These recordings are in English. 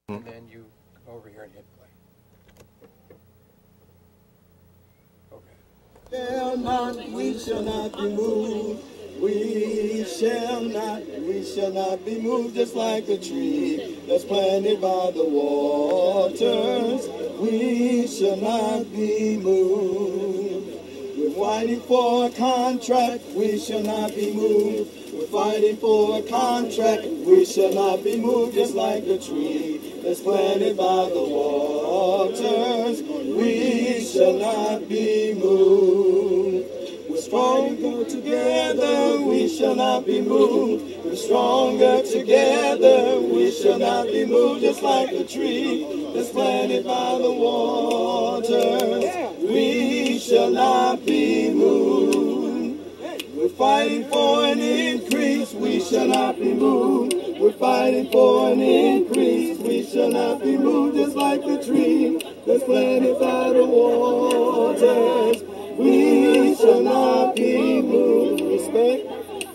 and then you come over here and hit play. Okay. Shall not, we shall not be moved. We shall not be moved, just like a tree that's planted by the waters. We shall not be moved. We're fighting for a contract, we shall not be moved. We're fighting for a contract, we shall not be moved, just like a tree that's planted by the waters. We shall not be moved. We're stronger together, we shall not be moved. We're stronger together, we shall not be moved, just like a tree that's planted by the waters. We shall not be moved. We're fighting for an increase, we shall not be moved. We're fighting for an increase, we shall not be moved, just like a tree that's planted by the waters. We shall not be moved. Respect.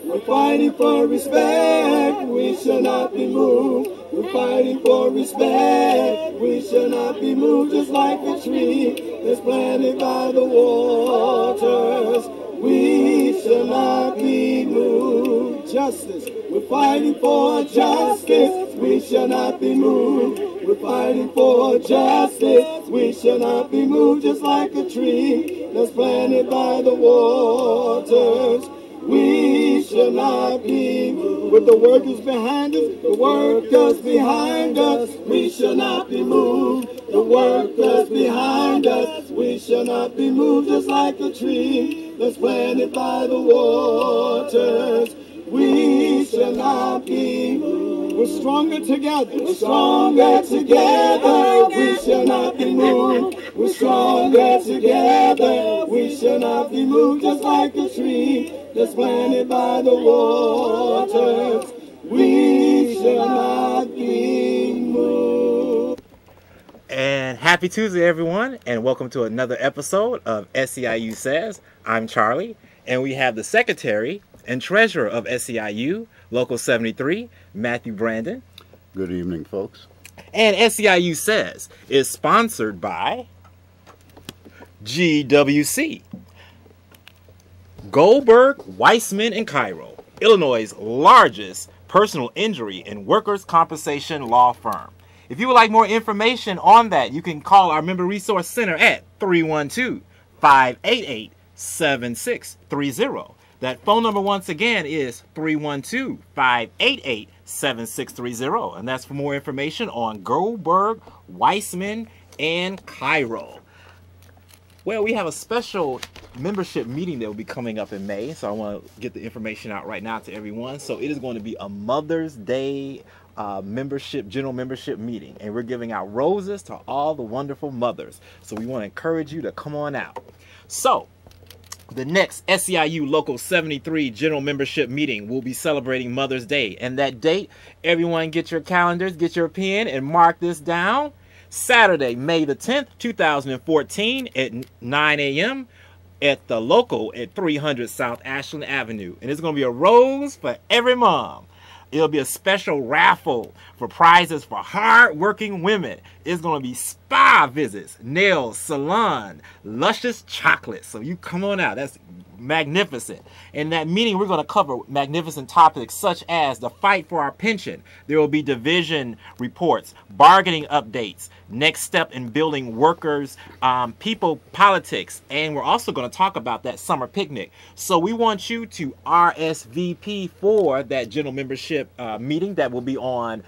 We're fighting for respect. We shall not be moved. We're fighting for respect. We shall not be moved, just like a tree that's planted by the waters. We shall not be moved. Justice. We're fighting for justice. We shall not be moved. We're fighting for justice. We shall not be moved, just like a tree that's planted by the waters. We shall not be moved. With the workers behind us, the workers behind us, we shall not be moved. The workers behind us, we shall not be moved, just like a tree that's planted by the waters. We shall not be moved. We're stronger together. We're stronger together. We shall not be moved. We're stronger together. We shall not be moved, just like a tree that's planted by the waters. We shall not be moved. And happy Tuesday, everyone, and welcome to another episode of SEIU Says. I'm Charlie, and we have the Secretary and Treasurer of SEIU, Local 73, Matthew Brandon. Good evening, folks. And SEIU Says is sponsored by GWC, Goldberg, Weissman, and Cairo, Illinois' largest personal injury and workers' compensation law firm. If you would like more information on that, you can call our Member Resource Center at 312-588-7630. That phone number, once again, is 312-588-7630. And that's for more information on Goldberg, Weissman, and Cairo. Well, we have a special membership meeting that will be coming up in May. So I want to get the information out right now to everyone. So it is going to be a Mother's Day general membership meeting. And we're giving out roses to all the wonderful mothers. So we want to encourage you to come on out. So the next SEIU Local 73 General Membership Meeting will be celebrating Mother's Day. And that date, everyone get your calendars, get your pen, and mark this down. Saturday, May the 10th, 2014 at 9 a.m. at the local at 300 South Ashland Avenue. And it's going to be a rose for every mom. It'll be a special raffle for prizes for hard-working women. It's going to be spa visits, nails, salon, luscious chocolate. So you come on out. That's magnificent. In that meeting, we're going to cover magnificent topics such as the fight for our pension. There will be division reports, bargaining updates, next step in building workers, people politics, and we're also going to talk about that summer picnic. So we want you to RSVP for that general membership meeting that will be on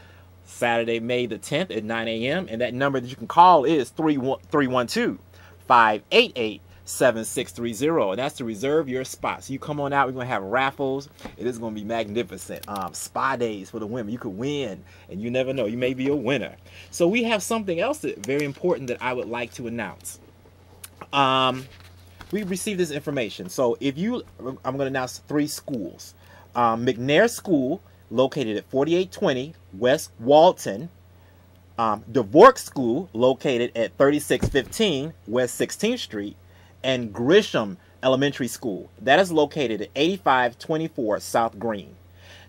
Saturday, May the 10th at 9 a.m. And that number that you can call is 312-588-7630. And that's to reserve your spot. So you come on out. We're going to have raffles. It is going to be magnificent. Spa days for the women. You could win, and you never know. You may be a winner. So we have something else that very important that I would like to announce. We received this information. So I'm going to announce 3 schools. McNair School, located at 4820 West Walton. DeVork School, located at 3615 West 16th Street. And Grisham Elementary School, that is located at 8524 South Green.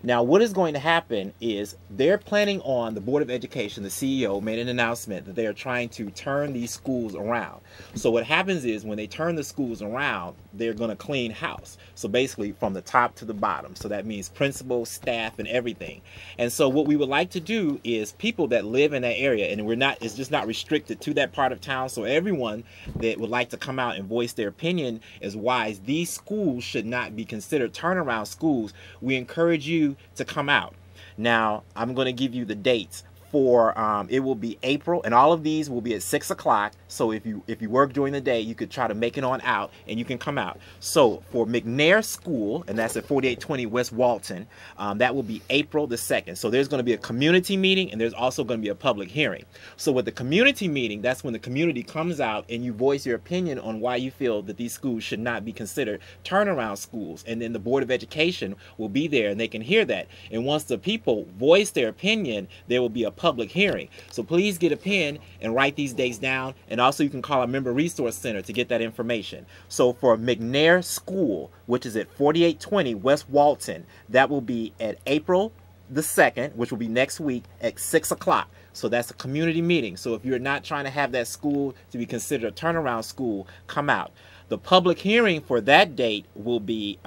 Now, what is going to happen is they're planning on, the Board of Education, the CEO made an announcement that they are trying to turn these schools around. So what happens is when they turn the schools around, they're going to clean house. So basically from the top to the bottom. So that means principal, staff, and everything. And so what we would like to do is people that live in that area, and it's just not restricted to that part of town. So everyone that would like to come out and voice their opinion as why these schools should not be considered turnaround schools, we encourage you to come out. Now, I'm going to give you the dates for it will be April, and all of these will be at 6 o'clock. So if you work during the day, you could try to make it on out and you can come out. So for McNair School, and that's at 4820 West Walton, that will be April the 2nd. So there's going to be a community meeting, and there's also going to be a public hearing. So with the community meeting, that's when the community comes out and you voice your opinion on why you feel that these schools should not be considered turnaround schools. And then the Board of Education will be there and they can hear that. And once the people voice their opinion, there will be a public hearing. So please get a pen and write these dates down, and also you can call a member resource center to get that information. So for McNair School, which is at 4820 West Walton, that will be at April the 2nd, which will be next week at 6 o'clock. So that's a community meeting. So if you're not trying to have that school to be considered a turnaround school, come out. The public hearing for that date will be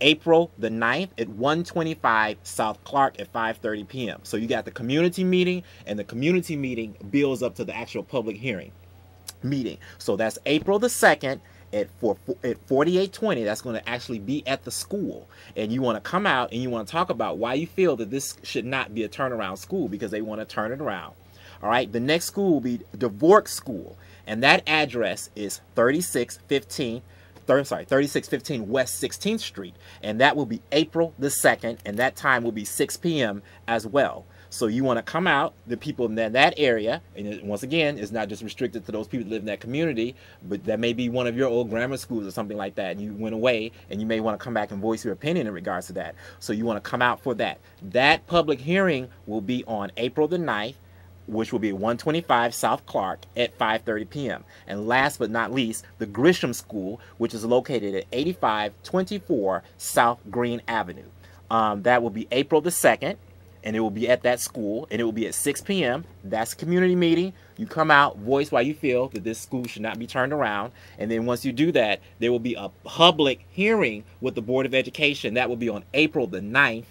April the 9th at 125 South Clark at 5:30 p.m. So you got the community meeting, and the community meeting builds up to the actual public hearing meeting. So that's April the 2nd at 4820. That's going to actually be at the school, and you want to come out and you want to talk about why you feel that this should not be a turnaround school, because they want to turn it around. All right, the next school will be DeVork School, and that address is 3615 West 16th Street, and that will be April the 2nd, and that time will be 6 p.m. as well. So you want to come out, the people in that area, and once again, it's not just restricted to those people that live in that community, but that may be one of your old grammar schools or something like that, and you went away, and you may want to come back and voice your opinion in regards to that. So you want to come out for that. That public hearing will be on April the 9th, which will be 125 South Clark at 5:30 p.m. And last but not least, the Grisham School, which is located at 8524 South Green Avenue. That will be April the 2nd, and it will be at that school, and it will be at 6 p.m. That's a community meeting. You come out, voice why you feel that this school should not be turned around, and then once you do that, there will be a public hearing with the Board of Education. That will be on April the 9th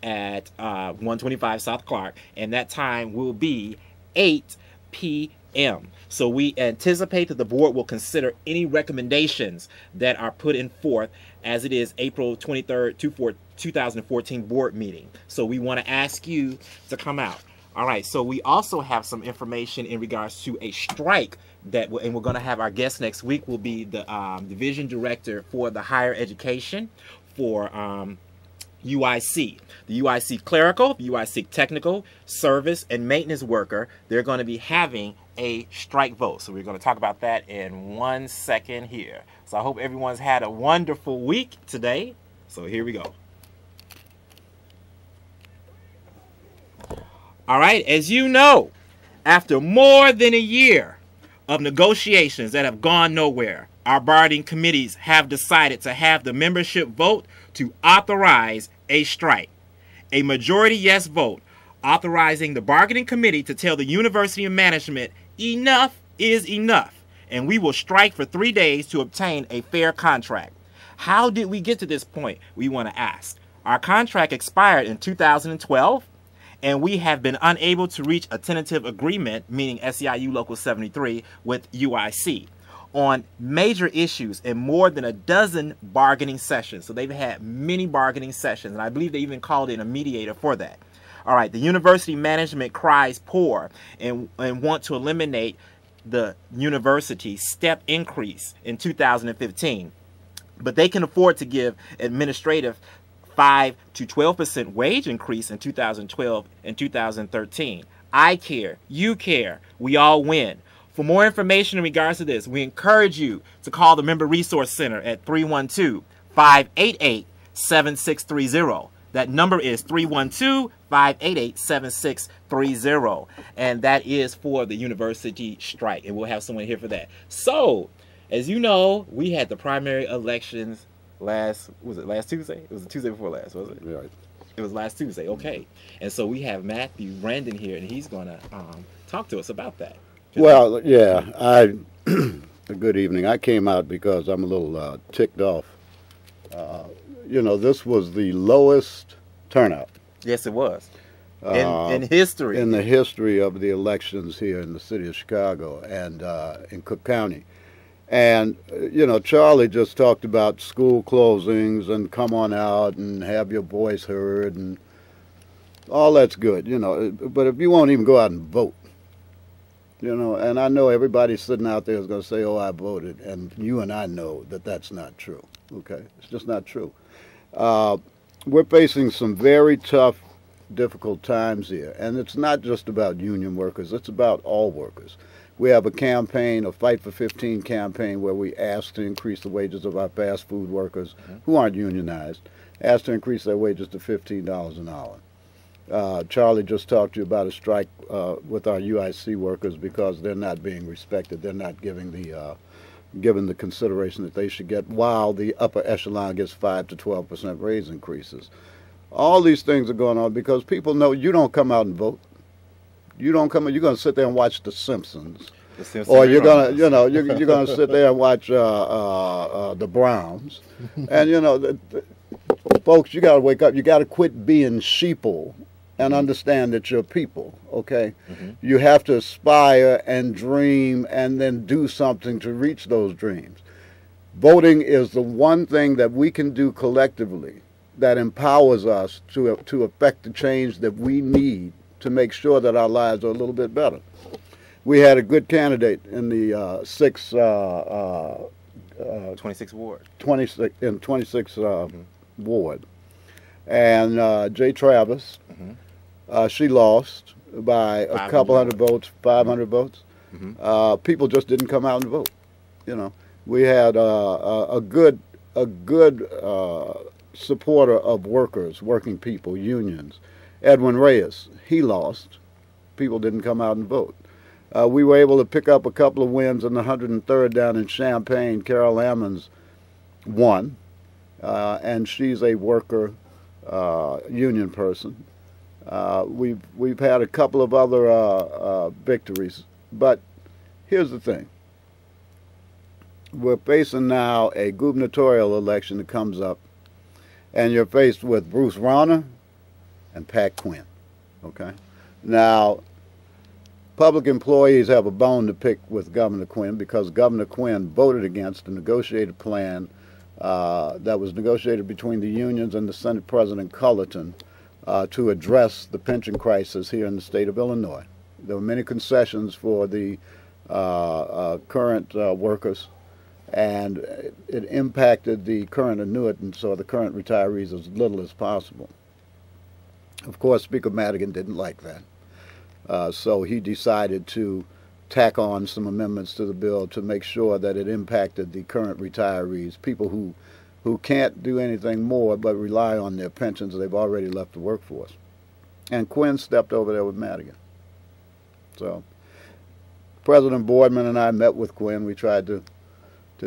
at 125 South Clark, and that time will be 8 p.m. So we anticipate that the board will consider any recommendations that are put in forth as it is April 23rd, 2014 board meeting. So we want to ask you to come out. All right, so we also have some information in regards to a strike and we're going to have our guest next week will be the division director for the higher education for UIC. The UIC clerical, the UIC technical, service, and maintenance worker, they're going to be having a strike vote. So we're going to talk about that in 1 second here. So I hope everyone's had a wonderful week today. So here we go. All right, as you know, after more than a year of negotiations that have gone nowhere, our bargaining committees have decided to have the membership vote to authorize a strike. A majority yes vote authorizing the bargaining committee to tell the university management enough is enough, and we will strike for 3 days to obtain a fair contract. How did we get to this point, we want to ask? Our contract expired in 2012, and we have been unable to reach a tentative agreement, meaning SEIU Local 73, with UIC on major issues in more than a dozen bargaining sessions. So they've had many bargaining sessions, and I believe they even called in a mediator for that. All right, the university management cries poor and want to eliminate the university step increase in 2015. But they can afford to give administrative 5 to 12% wage increase in 2012 and 2013. I care, you care, we all win. For more information in regards to this, we encourage you to call the Member Resource Center at 312-588-7630. That number is 312-588-7630. And that is for the university strike. And we'll have someone here for that. So, as you know, we had the primary elections last Tuesday? It was the Tuesday before last, was it? Yeah. It was last Tuesday. Okay. And so we have Matthew Brandon here, and he's going to talk to us about that. Well, yeah, good evening. I came out because I'm a little ticked off. You know, this was the lowest turnout. Yes, it was. In history. In the history of the elections here in the city of Chicago and in Cook County. And, you know, Charlie just talked about school closings and come on out and have your voice heard and all that's good, you know. But if you won't even go out and vote, you know, and I know everybody sitting out there is going to say, oh, I voted. And you and I know that that's not true, okay? It's just not true. We're facing some very tough, difficult times here. And it's not just about union workers. It's about all workers. We have a campaign, a Fight for 15 campaign, where we ask to increase the wages of our fast food workers who aren't unionized, ask to increase their wages to $15 an hour. Charlie just talked to you about a strike with our UIC workers because they're not being respected. They're not giving given the consideration that they should get, while the upper echelon gets 5 to 12% raise increases. All these things are going on because people know you don't come out and vote. You don't come. You're going to sit there and watch The Simpsons, or you're going to, you know, you're going to sit there and watch the Browns, and you know, folks, you got to wake up. You got to quit being sheeple and understand that you're people. Okay, you have to aspire and dream, and then do something to reach those dreams. Voting is the one thing that we can do collectively that empowers us to affect the change that we need to make sure that our lives are a little bit better. We had a good candidate in the 26th Ward. 26th Ward. And Jay Travis, she lost by a couple hundred votes, 500 votes. People just didn't come out and vote. You know, we had a good supporter of workers, working people, unions. Edwin Reyes, he lost. People didn't come out and vote. We were able to pick up a couple of wins in the 103rd down in Champaign. Carol Ammons won, and she's a worker union person. We've had a couple of other victories, but here's the thing. We're facing now a gubernatorial election that comes up, and you're faced with Bruce Rauner and Pat Quinn, okay? Now, public employees have a bone to pick with Governor Quinn because Governor Quinn voted against a negotiated plan that was negotiated between the unions and the Senate President Cullerton to address the pension crisis here in the state of Illinois. There were many concessions for the current workers, and it impacted the current annuitants or the current retirees as little as possible. Of course, Speaker Madigan didn't like that, so he decided to tack on some amendments to the bill to make sure that it impacted the current retirees, people who can't do anything more but rely on their pensions. They've already left the workforce. And Quinn stepped over there with Madigan. So President Boardman and I met with Quinn. We tried to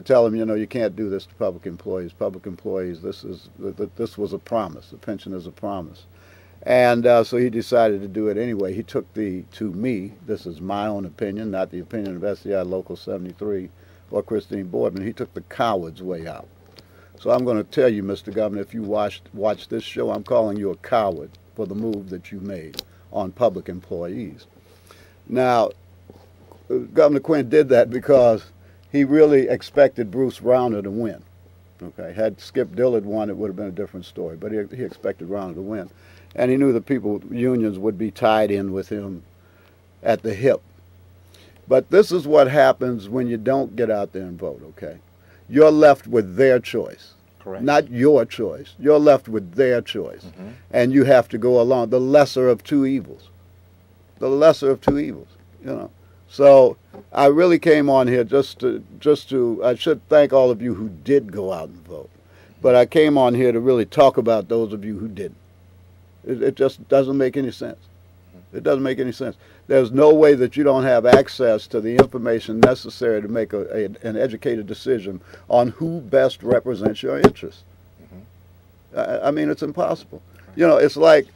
tell him, you know, you can't do this to public employees. Public employees, this was a promise. The pension is a promise. And so he decided to do it anyway. He took to me, this is my own opinion, not the opinion of SCI Local 73 or Christine Boardman, he took the coward's way out. So I'm going to tell you, Mr. Governor, if you watch this show, I'm calling you a coward for the move that you made on public employees. Now, Governor Quinn did that because he really expected Bruce Rauner to win. Okay, had Skip Dillard won, it would have been a different story, but he expected Rauner to win. And he knew the people, unions, would be tied in with him at the hip. But this is what happens when you don't get out there and vote, okay? You're left with their choice. Correct. Not your choice. You're left with their choice. And you have to go along, the lesser of two evils. The lesser of two evils, you know. So I really came on here just to, I should thank all of you who did go out and vote. But I came on here to really talk about those of you who didn't. It just doesn't make any sense. It doesn't make any sense. There's no way that you don't have access to the information necessary to make an educated decision on who best represents your interests. I mean, it's impossible. You know, it's like,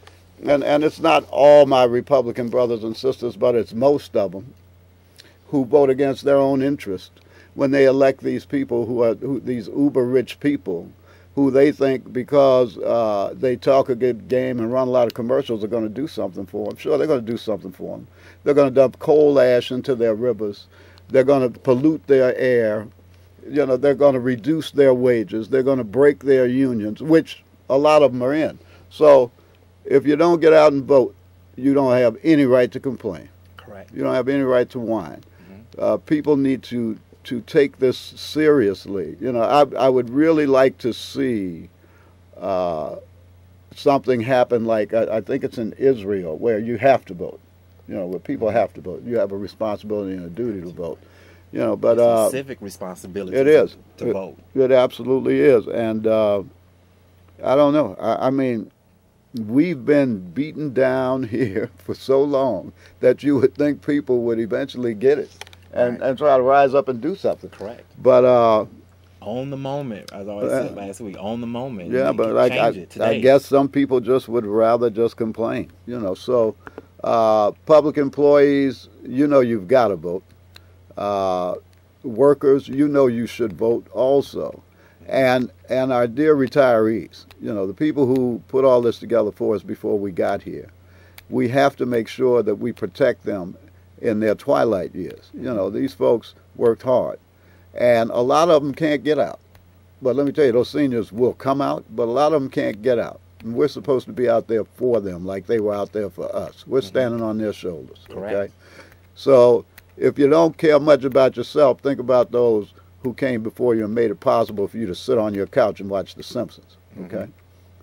and it's not all my Republican brothers and sisters, but it's most of them who vote against their own interest when they elect these people these uber rich people who they think because they talk a good game and run a lot of commercials are going to do something for them. Sure, they're going to do something for them. They're going to dump coal ash into their rivers. They're going to pollute their air. You know, they're going to reduce their wages. They're going to break their unions, which a lot of them are in. So if you don't get out and vote, you don't have any right to complain. Correct. You don't have any right to whine. People need to take this seriously. You know, I would really like to see something happen like I think it's in Israel where you have to vote. You know, where people have to vote. You have a responsibility and a duty to vote. You know, but it's a civic responsibility. It is to vote. It absolutely is, and I don't know. I mean, we've been beaten down here for so long that you would think people would eventually get it and try to rise up and do something. Correct. But on the moment, as I always said last week, on the moment. Yeah, but I guess some people just would rather just complain. You know, so public employees, you know, you've got to vote. Workers, you know, you should vote also. And our dear retirees, you know, the people who put all this together for us before we got here, we have to make sure that we protect them in their twilight years. You know, these folks worked hard, and a lot of them can't get out. But let me tell you, those seniors will come out, but a lot of them can't get out. And we're supposed to be out there for them like they were out there for us. We're standing on their shoulders. Correct. Okay? So if you don't care much about yourself, think about those who came before you and made it possible for you to sit on your couch and watch The Simpsons. Okay?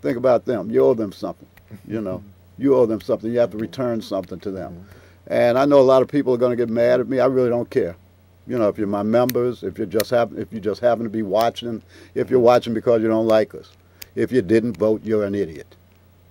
Think about them. You owe them something. You know, you owe them something. You have to return something to them. And I know a lot of people are going to get mad at me. I really don't care. You know, if you're my members, if you just happen to be watching, if you're watching because you don't like us, if you didn't vote, you're an idiot.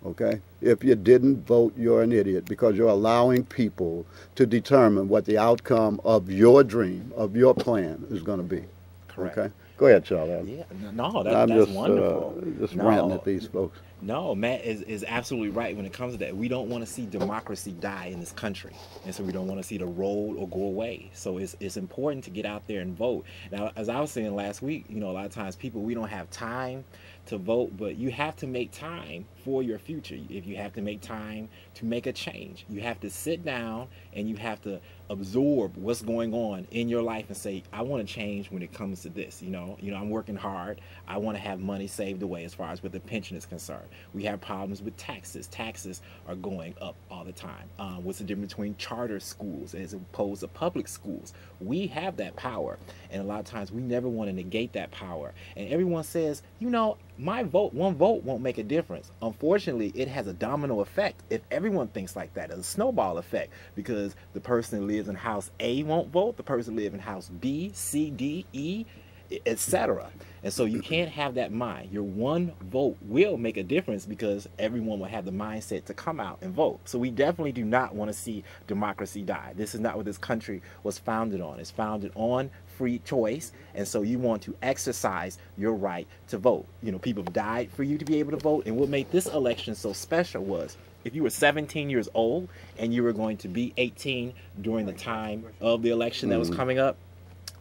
Okay? If you didn't vote, you're an idiot because you're allowing people to determine what the outcome of your dream, of your plan is going to be. Correct. Okay? Go ahead, Charles. Yeah, no, I'm that's just, wonderful. Just ranting at these folks. No, Matt is absolutely right when it comes to that. We don't want to see democracy die in this country. And so we don't want to see the road or go away. So it's important to get out there and vote. Now, as I was saying last week, you know, a lot of times people, we don't have time to vote, but you have to make time for your future. If you have to make time to make a change, you have to sit down and you have to absorb what's going on in your life and say, I want to change when it comes to this. You know, I'm working hard. I want to have money saved away as far as with the pension is concerned. We have problems with taxes. Taxes are going up all the time. What's the difference between charter schools as opposed to public schools? We have that power, and a lot of times we never want to negate that power. And everyone says, you know, my vote, one vote won't make a difference. Unfortunately, it has a domino effect if everyone thinks like that. It's a snowball effect because the person that lives in house A won't vote, the person that lives in house B, C, D, E, etc. And so you can't have that mind. Your one vote will make a difference because everyone will have the mindset to come out and vote. So we definitely do not want to see democracy die. This is not what this country was founded on. It's founded on free choice, and so you want to exercise your right to vote. You know, people have died for you to be able to vote, and what made this election so special was if you were 17 years old and you were going to be 18 during the time of the election that was coming up,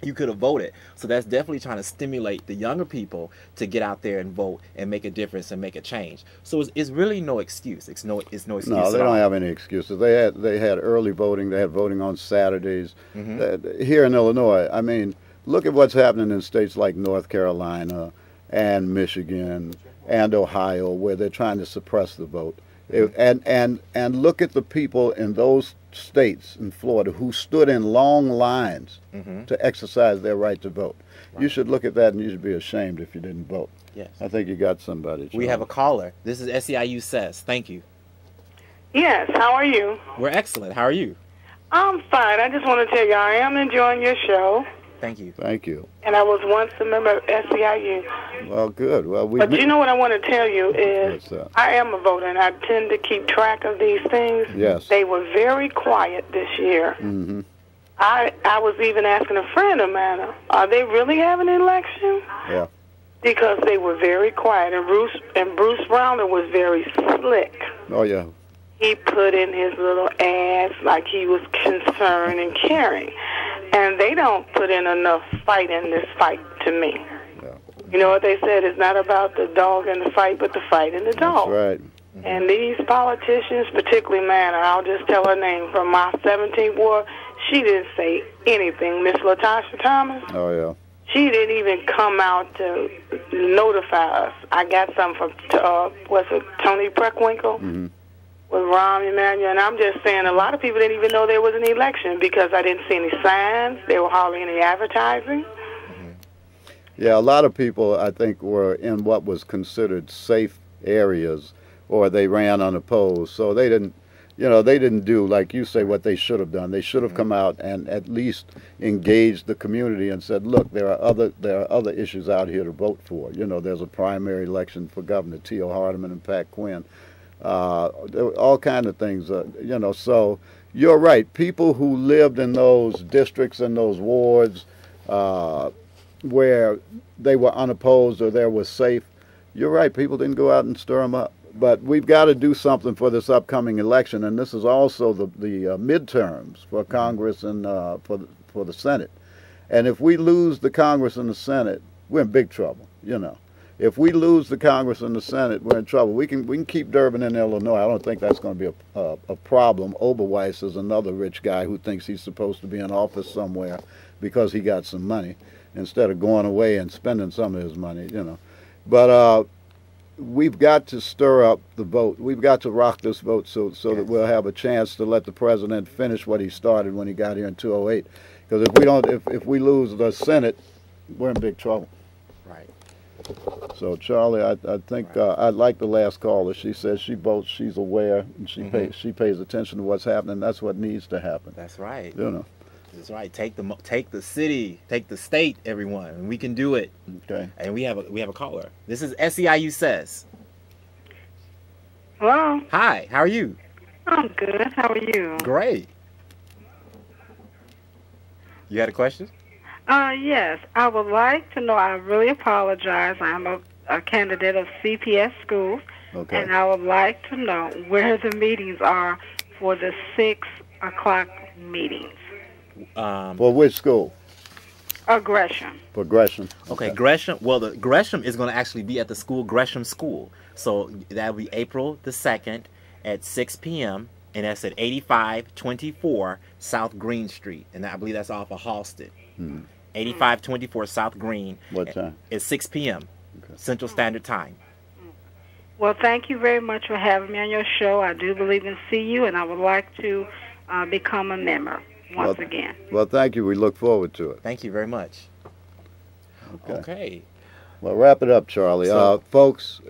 you could have voted. So that's definitely trying to stimulate the younger people to get out there and vote and make a difference and make a change. So it's really no excuse. It's no excuse. No, they don't have any excuses. They had early voting. They had voting on Saturdays. Here in Illinois, I mean, look at what's happening in states like North Carolina and Michigan and Ohio, where they're trying to suppress the vote. And look at the people in those states in Florida who stood in long lines to exercise their right to vote. Right. You should look at that and you should be ashamed if you didn't vote. Yes. I think you got somebody. Charles. We have a caller. This is SEIU Says. Thank you. Yes, how are you? We're excellent. How are you? I'm fine. I just want to tell you I am enjoying your show. Thank you. Thank you. And I was once a member of SEIU. Well, good. Well, but you know what I want to tell you is I am a voter, and I tend to keep track of these things. Yes. They were very quiet this year. I was even asking a friend of mine, are they really having an election? Yeah. because they were very quiet, and Bruce Browner was very slick. Oh yeah. He put in his little ads like he was concerned and caring, and they don't put in enough fight in this fight to me. Yeah. You know what they said? It's not about the dog in the fight, but the fight in the dog. That's right. And these politicians, particularly, man, I'll just tell her name, from my 17th ward, she didn't say anything. Miss LaTasha Thomas. Oh yeah. She didn't even come out to notify us. I got some from, was it Tony Preckwinkle? Mm-hmm. With Rahm Emanuel, and I'm just saying a lot of people didn't even know there was an election because I didn't see any signs. There were hardly any advertising. Yeah, a lot of people, I think, were in what was considered safe areas, or they ran unopposed. So they didn't, you know, they didn't do, like you say, what they should have done. They should have come out and at least engaged the community and said, look, there are other issues out here to vote for. You know, there's a primary election for Governor T.O. Hardeman and Pat Quinn. There were all kinds of things, you know. So you're right. People who lived in those districts and those wards where they were unopposed or there was safe, you're right. People didn't go out and stir them up. But we've got to do something for this upcoming election, and this is also the midterms for Congress and for the Senate. And if we lose the Congress and the Senate, we're in big trouble, you know. If we lose the Congress and the Senate, we're in trouble. We can keep Durbin in Illinois. I don't think that's going to be a problem. Oberweis is another rich guy who thinks he's supposed to be in office somewhere because he got some money instead of going away and spending some of his money, you know. But we've got to stir up the vote. We've got to rock this vote so that we'll have a chance to let the president finish what he started when he got here in 2008. Because if we don't, if we lose the Senate, we're in big trouble. Right. So Charlie, I think I like the last caller. She says she votes, she's aware, and she pays attention to what's happening. That's what needs to happen. That's right. You know. That's right. Take the city, take the state, everyone, and we can do it. Okay. And we have a caller. This is SEIU Says. Hello. Hi. How are you? I'm good. How are you? Great. You had a question? Yes. I would like to know, I really apologize. I'm a candidate of CPS schools. Okay. And I would like to know where the meetings are for the 6 o'clock meetings. For which school? Gresham. For Gresham. Okay, Gresham. Well, the Gresham is going to actually be at the school, Gresham School. So that'll be April the 2nd at 6 p.m. And that's at 8524 South Green Street. And I believe that's off of Halsted. 8524 South Green. What time? It's 6 p.m. Central Standard Time. Well, thank you very much for having me on your show. I do believe in CU, and I would like to become a member once again. Well, thank you. We look forward to it. Thank you very much. Okay. Well, wrap it up, Charlie. Folks,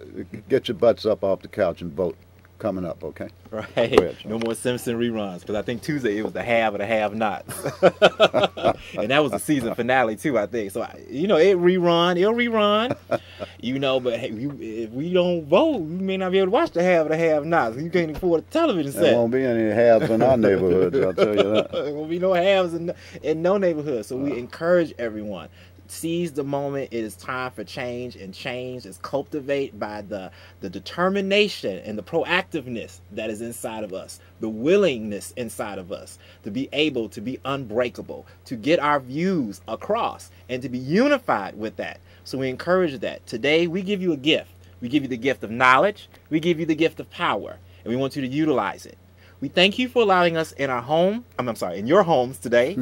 get your butts up off the couch and vote. Coming up, okay? Right. Ahead, no more Simpson reruns, because I think Tuesday it was the have or the have-nots. And that was the season finale, too, I think. So, you know, it'll rerun, you know, but hey, if we don't vote, we may not be able to watch the have or the have-nots. You can't afford a television set. There won't be any haves in our neighborhoods, I'll tell you that. There won't be no haves in no neighborhood. So we encourage everyone. Seize the moment. It is time for change, and change is cultivated by the determination and the proactiveness that is inside of us, the willingness inside of us to be able to be unbreakable, to get our views across, and to be unified with that. So we encourage that. Today we give you a gift. We give you the gift of knowledge. We give you the gift of power, and we want you to utilize it. We thank you for allowing us in our home. in your homes today.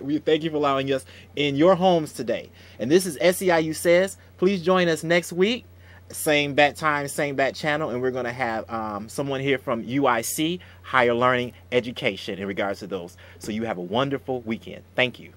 We thank you for allowing us in your homes today. And this is SEIU Says. Please join us next week. Same bat time, same bat channel. And we're going to have someone here from UIC, Higher Learning Education, in regards to those. So you have a wonderful weekend. Thank you.